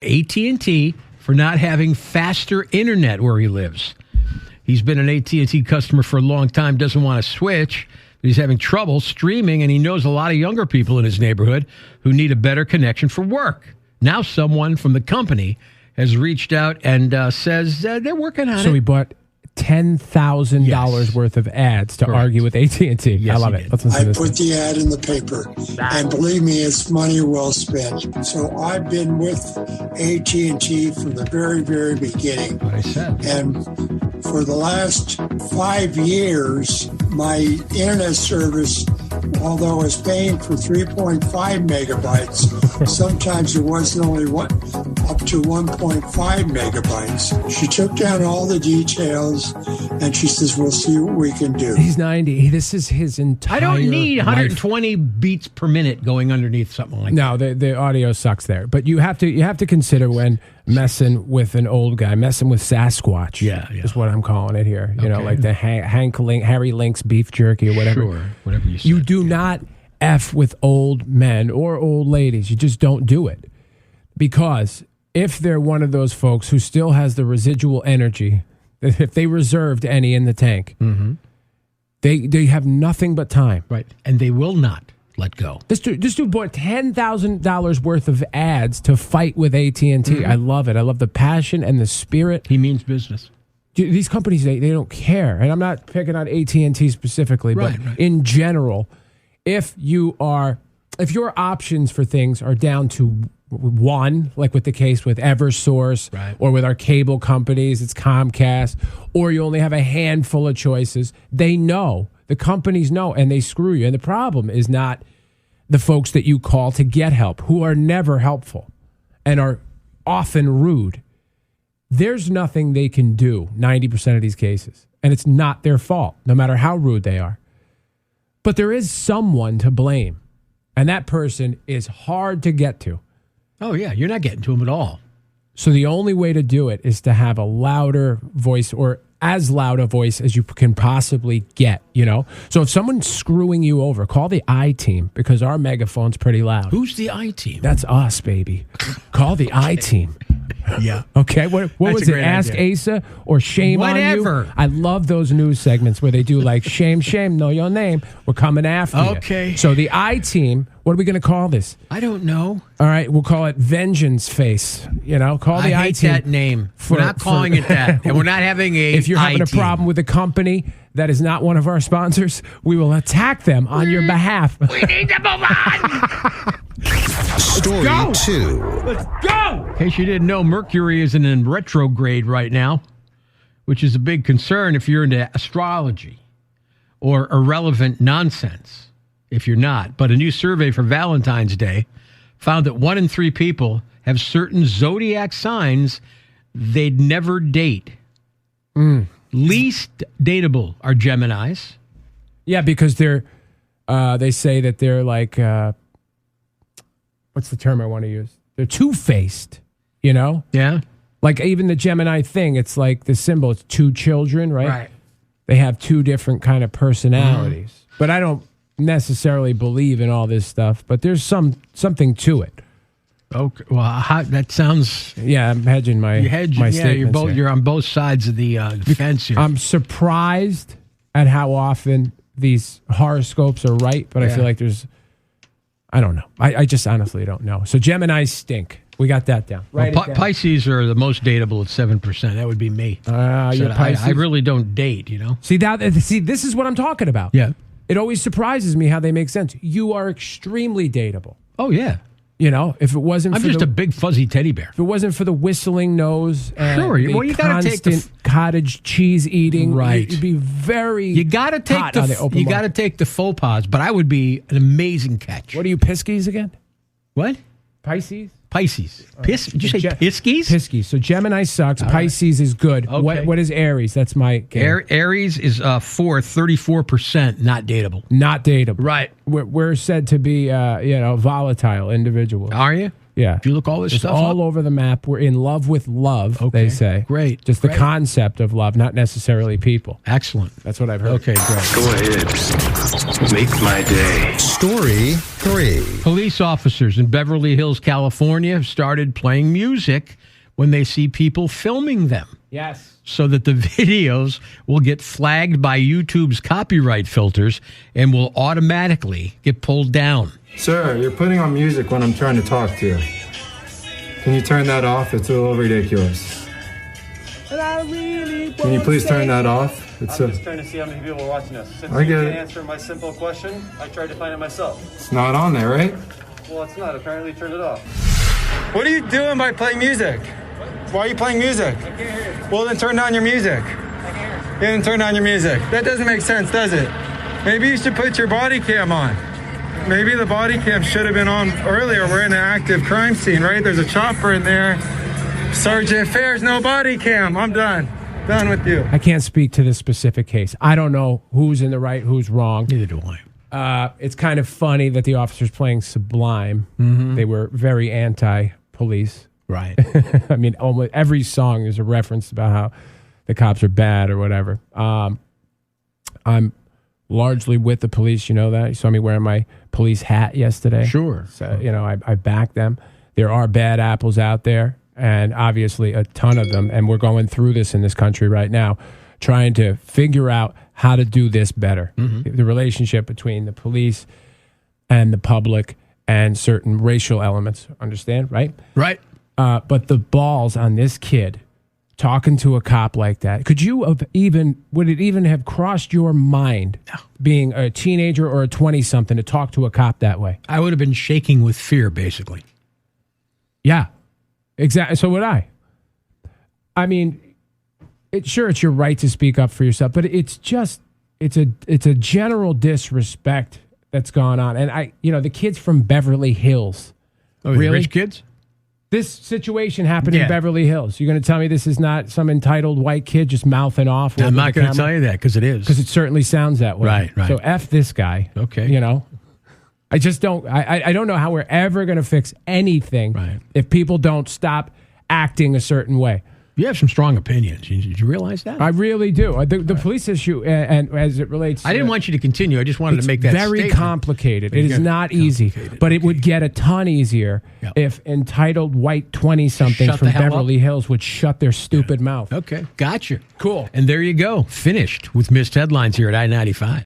AT&T for not having faster internet where he lives. He's been an AT&T customer for a long time, doesn't want to switch. He's having trouble streaming, and he knows a lot of younger people in his neighborhood who need a better connection for work. Now someone from the company has reached out and says they're working on it. So he bought $10,000 worth of ads to argue with AT&T. Yes, I love it. Let's listen to I this. put the ad in the paper, and believe me, it's money well spent. So I've been with AT&T from the very, very beginning. What I said. And for the last 5 years, my internet service, although I was paying for 3.5 megabytes, sometimes it wasn't only up to 1.5 megabytes. She took down all the details, and she says, we'll see what we can do. He's 90. This is his entire I don't need life. 120 beats per minute going underneath something like that. No, the audio sucks there. But you have to consider when messing with an old guy, messing with Sasquatch. Yeah. Is what I'm calling it here. You know, Okay. like the Harry Link's beef jerky or whatever. Sure, whatever you said. You do not F with old men or old ladies. You just don't do it. Because if they're one of those folks who still has the residual energy, if they reserved any in the tank, they have nothing but time. Right. And they will not let go. This dude bought $10,000 worth of ads to fight with AT&T. I love it. I love the passion and the spirit. He means business. Dude, these companies, they don't care. And I'm not picking on AT&T specifically, but in general, if your options for things are down to one, like with the case with Eversource or with our cable companies, it's Comcast, or you only have a handful of choices, they know. The companies know, and they screw you. And the problem is not the folks that you call to get help, who are never helpful and are often rude. There's nothing they can do 90% of these cases, and it's not their fault, no matter how rude they are. But there is someone to blame, and that person is hard to get to. Oh, yeah. You're not getting to him at all. So the only way to do it is to have a louder voice, or as loud a voice as you can possibly get, you know? So if someone's screwing you over, call the I-Team, because our megaphone's pretty loud. Who's the I-Team? That's us, baby. Call the I-Team. Yeah. Okay. What was it? Ask idea. Asa or Shame on You? I love those news segments where they do like shame, know your name. We're coming after you. Okay. So the I-Team, what are we going to call this? I don't know. All right. We'll call it Vengeance Face. You know, call the I hate I-Team. that name. We're not calling it that. And we're not having a If you're having I-Team. a problem with a company that is not one of our sponsors, we will attack them on your behalf. We need to move on. Story go. 2. Let's go. In case you didn't know, Mercury is in retrograde right now, which is a big concern if you're into astrology or irrelevant nonsense, if you're not. But a new survey for Valentine's Day found that 1 in 3 people have certain zodiac signs they'd never date. Least dateable are Geminis. Yeah, because they say that they're like, what's the term I want to use? They're two-faced, you know? Yeah. Like even the Gemini thing, it's like the symbol, it's 2 children, right? Right. They have 2 different kind of personalities. But I don't necessarily believe in all this stuff, but there's something to it. Okay. Well, that sounds. Yeah, I'm hedging my Yeah, statements here. you're on both sides of the fence here. I'm surprised at how often these horoscopes are right, but I feel like I don't know. I just honestly don't know. So Geminis stink. We got that down. Right. Well, Pisces are the most dateable at 7%. That would be me. You're Pisces? I really don't date, you know? See, this is what I'm talking about. Yeah. It always surprises me how they make sense. You are extremely dateable. Oh, yeah. You know, if it wasn't I'm for just a big fuzzy teddy bear. if it wasn't for the whistling nose and Sure. the Well, you gotta take the constant cottage cheese eating, Right. you'd be very You got to take hot on the open market. take the faux pas, but I would be an amazing catch. What are you, Piskies again? What? Pisces? Pisces. Did you say Piskies? Pisces. So Gemini sucks. Pisces is good. Okay. What is Aries? That's my game. Aries is 34% not dateable. Not dateable. Right. We're said to be, volatile individuals. Are you? Yeah. If you look all this It's stuff all up? over the map. We're in love with love, they say. Great. Just the concept of love, not necessarily people. Excellent. That's what I've heard. Okay, great. Go ahead. Make my day. Story 3. Police officers in Beverly Hills, California have started playing music when they see people filming them, Yes. so that the videos will get flagged by YouTube's copyright filters and will automatically get pulled down. Sir, you're putting on music when I'm trying to talk to you. Can you turn that off? It's a little ridiculous. Can you please turn that off? I'm just trying to see how many people are watching us. Since I you get can't it. answer my simple question, I tried to find it myself. It's not on there, right? Well, it's not. Apparently, turned it off. What are you doing by playing music? Why are you playing music? I can't hear you. Well, then turn down your music. I can't hear you. Yeah, then turn down your music. That doesn't make sense, does it? Maybe you should put your body cam on. Maybe the body cam should have been on earlier. We're in an active crime scene, right? There's a chopper in there. Sergeant Fair's no body cam. I'm done. Done with you. I can't speak to this specific case. I don't know who's in the right, who's wrong. Neither do I. It's kind of funny that the officers playing Sublime, they were very anti-police. Right. I mean, almost every song is a reference about how the cops are bad or whatever. I'm largely with the police. You know that. You saw me wearing my police hat yesterday. Sure. So, you know, I back them. There are bad apples out there, and obviously a ton of them. And we're going through this in this country right now, trying to figure out how to do this better. The relationship between the police and the public and certain racial elements. Understand, right? Right. But the balls on this kid talking to a cop like that. Would it even have crossed your mind being a teenager or a 20-something to talk to a cop that way? I would have been shaking with fear, basically. Yeah, exactly. So would I. I mean, it's your right to speak up for yourself, but it's a general disrespect that's gone on. And the kids from Beverly Hills. Oh, the Really? rich kids? This situation happened Yeah. in Beverly Hills. You're going to tell me this is not some entitled white kid just mouthing off? I'm not going to tell you that because it is. Because it certainly sounds that way. Right. So F this guy. Okay. You know, I just don't, I don't know how we're ever going to fix anything if people don't stop acting a certain way. You have some strong opinions. Did you realize that? I really do. The police issue, and as it relates, I didn't want you to continue. I just wanted it's to make that very statement. complicated. It is Very not easy, but it would get a ton easier if entitled white 20-somethings Shut from the hell up. Beverly Hills would shut their stupid mouth. Okay, gotcha. Cool. And there you go. Finished with missed headlines here at I-95.